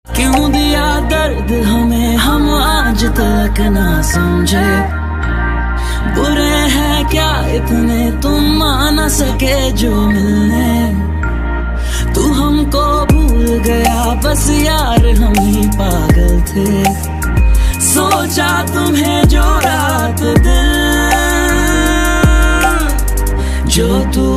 क्यों दिया दर्द हमें हम आज तक ना समझे। बुरे हैं क्या इतने तुम आ न सके जो मिलने। तू हमको भूल गया बस यार हम ही पागल थे। सोचा तुम्हें जो रात दिल जो तू